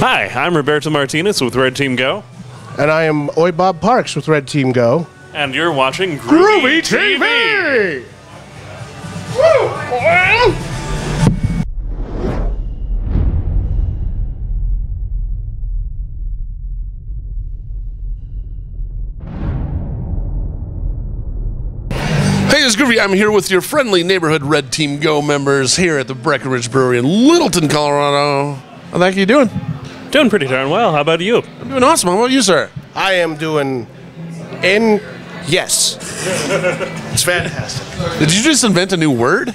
Hi, I'm Roberto Martinez with Red Team Go. And I am Oi Bob Parks with Red Team Go. And you're watching Groovey.TV! Hey, it's Groovy. I'm here with your friendly neighborhood Red Team Go members here at the Breckenridge Brewery in Littleton, Colorado. How the heck are you doing? Doing pretty darn well. How about you? I'm doing awesome. How about you, sir? I am doing yes. It's fantastic. Did you just invent a new word?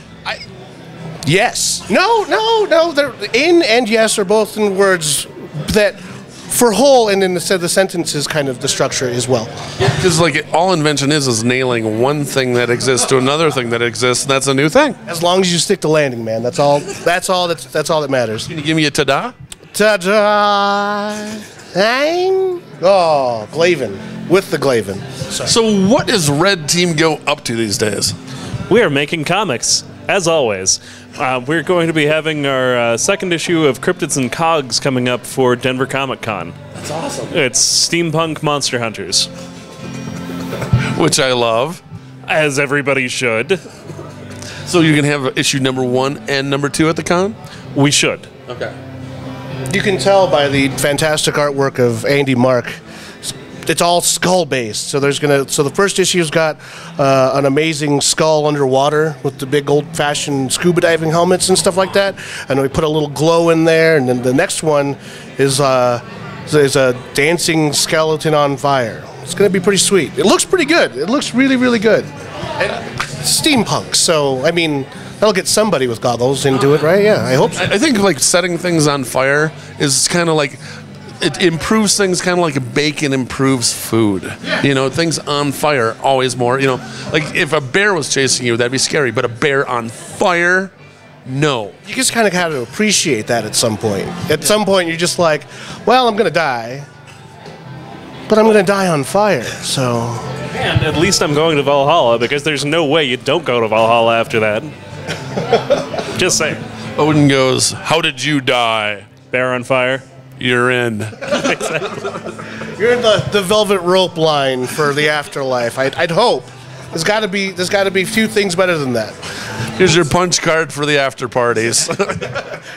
Yes. No. They're in and yes are both in words that for whole and in the sentence is kind of the structure as well. Because like all invention is nailing one thing that exists to another thing that exists, and that's a new thing. As long as you stick to landing, man. That's all that matters. Can you give me a ta-da? Ta-da! Oh, Glavin. With the Glavin. So what is Red Team Go up to these days? We are making comics, as always. We're going to be having our second issue of Cryptids and Cogs coming up for Denver Comic Con. That's awesome. It's Steampunk Monster Hunters. Which I love. As everybody should. So you can have issue number 1 and number 2 at the con? We should. Okay. You can tell by the fantastic artwork of Andy Mark. It's all skull based. So the first issue's got an amazing skull underwater with the big old fashioned scuba diving helmets and stuff like that. And we put a little glow in there. And then the next one is a dancing skeleton on fire. It's going to be pretty sweet. It looks pretty good. It looks really, really good. And steampunk. So I mean, that'll get somebody with goggles into it, right? Yeah, I hope so. I think like setting things on fire is kind of like, it improves things kind of like bacon improves food. Yeah. You know, things on fire always more, you know, like if a bear was chasing you, that'd be scary, but a bear on fire, no. You just kind of have to appreciate that at some point. At some point, you're just like, well, I'm going to die, but I'm going to die on fire, so. And at least I'm going to Valhalla, because there's no way you don't go to Valhalla after that. Just saying. Odin goes, how did you die? Bear on fire. You're in. Exactly. You're in the velvet rope line for the afterlife. I'd hope. There's got to be few things better than that. Here's your punch card for the after parties.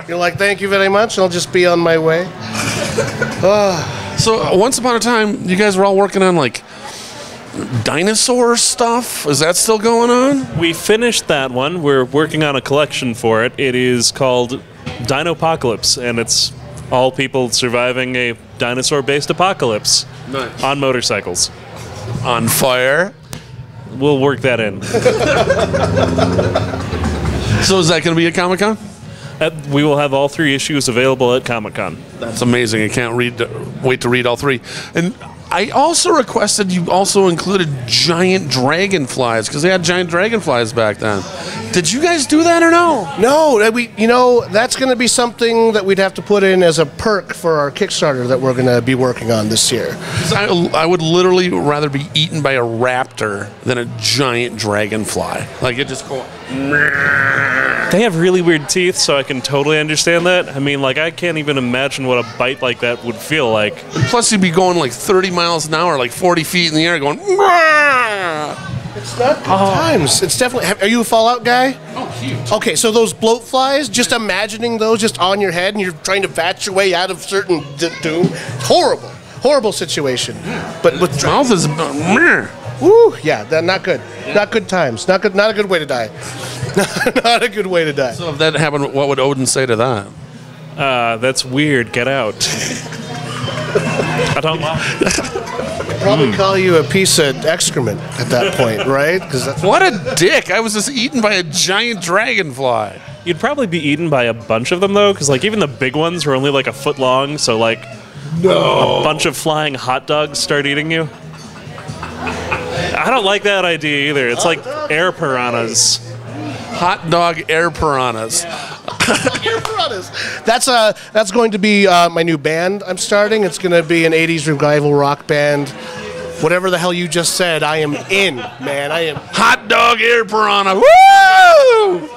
You're like, thank you very much. I'll just be on my way. So once upon a time, you guys were all working on like Dinosaur Stuff. Is that still going on? We finished that one. We're working on a collection for it. It is called Dinopocalypse, and it's all people surviving a dinosaur-based apocalypse. Nice. On motorcycles. On fire. We'll work that in. So is that going to be at Comic-Con? We will have all 3 issues available at Comic-Con. That's amazing. I can't wait to read all 3. And I also requested you also included giant dragonflies, because they had giant dragonflies back then. Did you guys do that or no? No, that's going to be something that we'd have to put in as a perk for our Kickstarter that we're going to be working on this year. I would literally rather be eaten by a raptor than a giant dragonfly. Like it just go. They have really weird teeth, so I can totally understand that. I mean, like, I can't even imagine what a bite like that would feel like. And plus, you'd be going like 30 miles an hour, like 40 feet in the air, going. It's not good times. It's definitely. Are you a Fallout guy? Oh, huge. Okay, so those bloat flies, just imagining those just on your head, and you're trying to bat your way out of certain doom. Horrible, horrible situation. But with mouth is. Woo, yeah, not good. Yeah. Not good times. Not good. Not a good way to die. Not a good way to die. So if that happened, what would Odin say to that? That's weird. Get out. I don't like it. Probably call you a piece of excrement at that point, right? That's what a dick! I was just eaten by a giant dragonfly. You'd probably be eaten by a bunch of them though, because like even the big ones were only like a foot long. So like, a bunch of flying hot dogs start eating you. I don't like that idea either. It's like air piranhas. Hot dog air piranhas. Air piranhas. That's going to be my new band I'm starting. It's going to be an 80s revival rock band. Whatever the hell you just said, I am in, man. I am. Hot dog air piranha. Woo!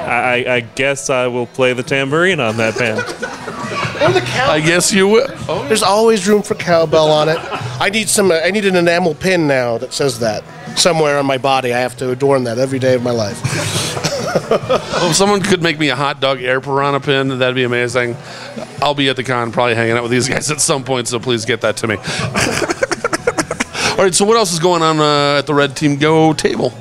I guess I will play the tambourine on that band. Or the cowbell. I guess you will. Oh, there's always room for cowbell on it. I need an enamel pin now that says that somewhere on my body. I have to adorn that every day of my life. Well, if someone could make me a hot dog air piranha pin, that'd be amazing. I'll be at the con, probably hanging out with these guys at some point, so please get that to me. All right, so what else is going on at the Red Team Go table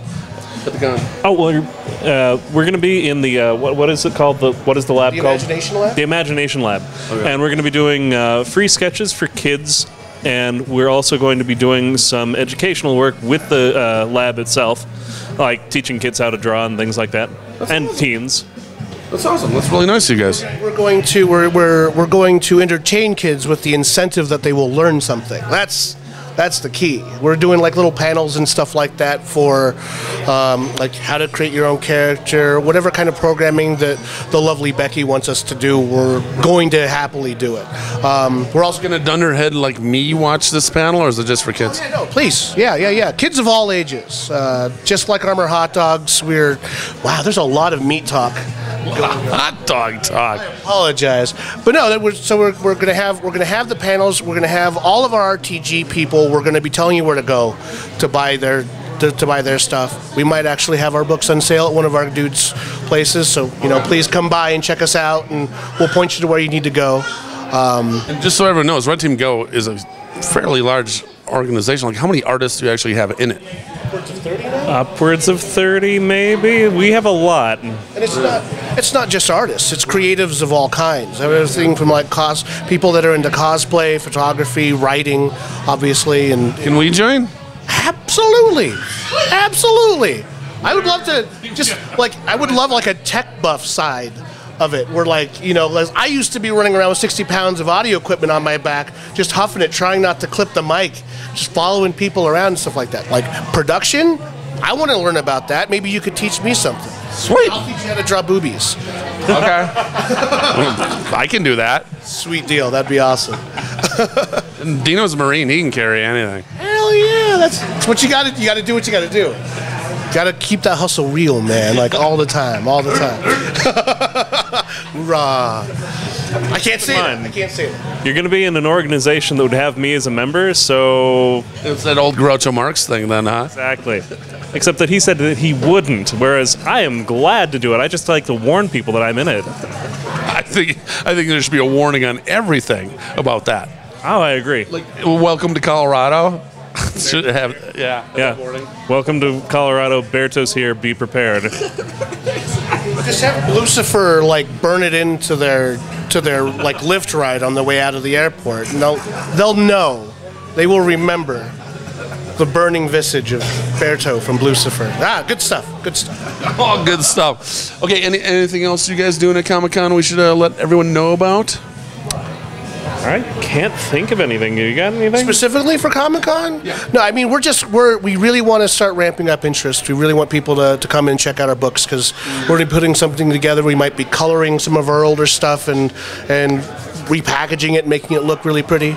at the con? Oh, well, we're going to be in the, what is it called? What is the lab called? The Imagination Lab? The Imagination Lab. Okay. And we're going to be doing free sketches for kids, and we're also going to be doing some educational work with the lab itself, like teaching kids how to draw and things like that, and awesome. Teens. That's awesome. That's really nice of you guys. We're going to entertain kids with the incentive that they will learn something. That's the key. We're doing like little panels and stuff like that for like how to create your own character, whatever kind of programming that the lovely Becky wants us to do. We're going to happily do it. We're also going to Dunderhead like me watch this panel, or is it just for kids? Oh, yeah, no, please. Yeah. Kids of all ages. Just like Armor Hotdogs, wow, there's a lot of meat talk. Hot dog talk. I apologize, but no. We're gonna have the panels. We're gonna have all of our RTG people. We're gonna be telling you where to go to buy their stuff. We might actually have our books on sale at one of our dudes' places. So please come by and check us out, and we'll point you to where you need to go. And just so everyone knows, Red Team Go is a fairly large organization. Like, how many artists do you actually have in it? Upwards of 30 now? Upwards of 30, maybe. We have a lot. And it's not just artists. It's creatives of all kinds. Everything from like people that are into cosplay, photography, writing, obviously. And can we join? Absolutely. I would love to I would love like a tech buff side of it, where I used to be running around with 60 pounds of audio equipment on my back, just huffing it, trying not to clip the mic, just following people around and stuff like that. Like production, I want to learn about that. Maybe you could teach me something. Sweet. I'll teach you how to draw boobies. Okay. I can do that. Sweet deal. That'd be awesome. And Dino's a Marine. He can carry anything. Hell yeah. That's what you got to. You got to do what you got to do. Got to keep that hustle real, man. Like all the time. Hoorah. I can't say that. You're going to be in an organization that would have me as a member, so... It's that old Groucho Marx thing then, huh? Exactly. Except that he said that he wouldn't, whereas I am glad to do it. I just like to warn people that I'm in it. I think there should be a warning on everything about that. Oh, I agree. Like, welcome to Colorado. Should have, yeah. Welcome to Colorado. Berto's here. Be prepared. Just have Lucifer burn it into their lift ride on the way out of the airport, and they'll know. They will remember the burning visage of Berto from Lucifer. Good stuff. Oh, good stuff. Okay, anything else you guys doing at Comic-Con we should let everyone know about? I can't think of anything. You got anything? Specifically for Comic-Con? Yeah. No, I mean, we really want to start ramping up interest. We really want people to come and check out our books, because we're going to be putting something together. We might be coloring some of our older stuff and repackaging it and making it look really pretty.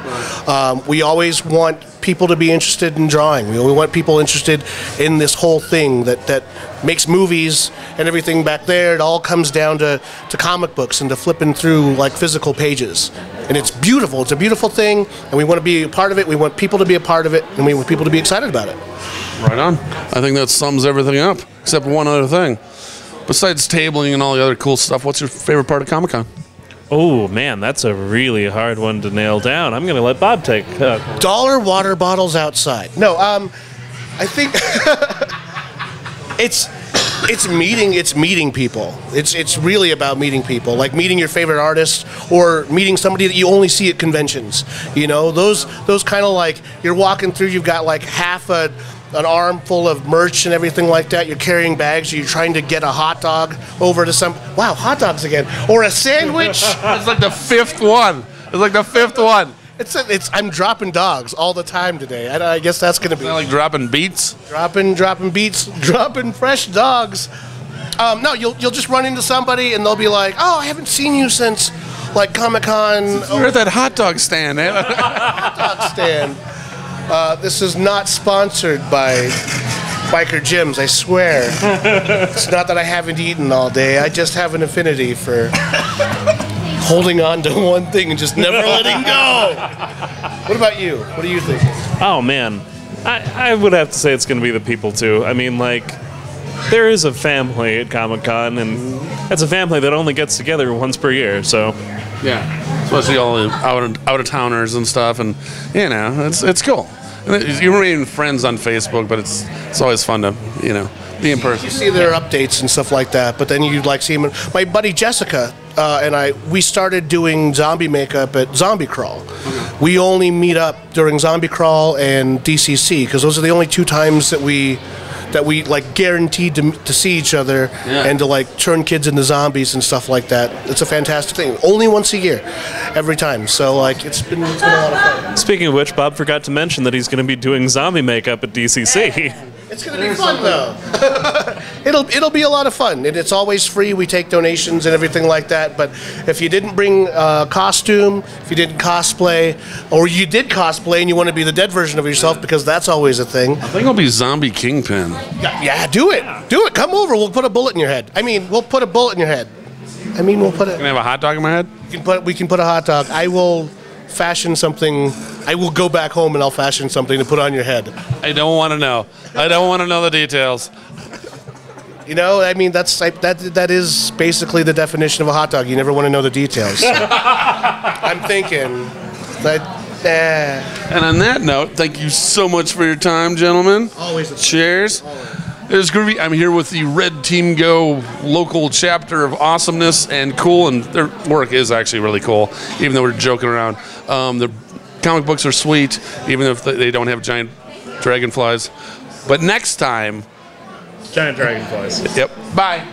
We always want people to be interested in drawing. We want people interested in this whole thing that makes movies and everything back there. It all comes down to comic books and to flipping through physical pages. And it's beautiful. It's a beautiful thing, and we want to be a part of it. We want people to be a part of it, and we want people to be excited about it. Right on. I think that sums everything up, except one other thing. Besides tabling and all the other cool stuff, what's your favorite part of Comic-Con? Oh, man, that's a really hard one to nail down. I'm going to let Bob take dollar water bottles outside. No, I think it's meeting people. It's really about meeting people, like meeting your favorite artist or meeting somebody that you only see at conventions. Those kind of you're walking through, you've got half an arm full of merch and everything like that. You're carrying bags, or you're trying to get a hot dog over to hot dogs again, or a sandwich. It's like the fifth one. I'm dropping dogs all the time today. I guess that's going to be like dropping beats. Dropping beats, dropping fresh dogs. No, you'll just run into somebody and they'll be like, "Oh, I haven't seen you since Comic-Con." We're at that hot dog stand, man. Hot dog stand. This is not sponsored by Biker Jims, I swear. It's not that I haven't eaten all day. I just have an affinity for holding on to one thing and just never letting go. What about you? What do you think? Oh, man. I would have to say it's going to be the people, too. I mean, like, there is a family at Comic-Con, and it's a family that only gets together once per year, so... Yeah. Especially all the out-of-towners and stuff, and, you know, it's cool. You remain friends on Facebook, but it's always fun to, you know, be in person. You see their updates and stuff like that, but then you like see them. My buddy Jessica we started doing zombie makeup at Zombie Crawl. Okay. We only meet up during Zombie Crawl and DCC because those are the only two times that we like guaranteed to see each other and to like turn kids into zombies and stuff like that. It's a fantastic thing. Only once a year, every time. So like it's been a lot of fun. Speaking of which, Bob forgot to mention that he's going to be doing zombie makeup at DCC. It's going to be fun though. It'll be a lot of fun, and it's always free. We take donations and everything like that. But if you didn't bring a costume, if you didn't cosplay, or you did cosplay and you want to be the dead version of yourself, because that's always a thing. I think it'll be Zombie Kingpin. Yeah, do it. Do it. Come over. We'll put a bullet in your head. We'll put a bullet in your head. We'll put it. Can I have a hot dog in my head? We can put a hot dog. I will fashion something. I will go back home and I'll fashion something to put on your head. I don't want to know. I don't want to know the details. You know, that is basically the definition of a hot dog. You never want to know the details. I'm thinking that. And on that note, thank you so much for your time, gentlemen. Always. Cheers. There's Groovy. I'm here with the Red Team Go local chapter of awesomeness and cool, and their work is actually really cool, even though we're joking around. The comic books are sweet, even if they don't have giant dragonflies. But next time... Giant dragonflies. Yep. Bye.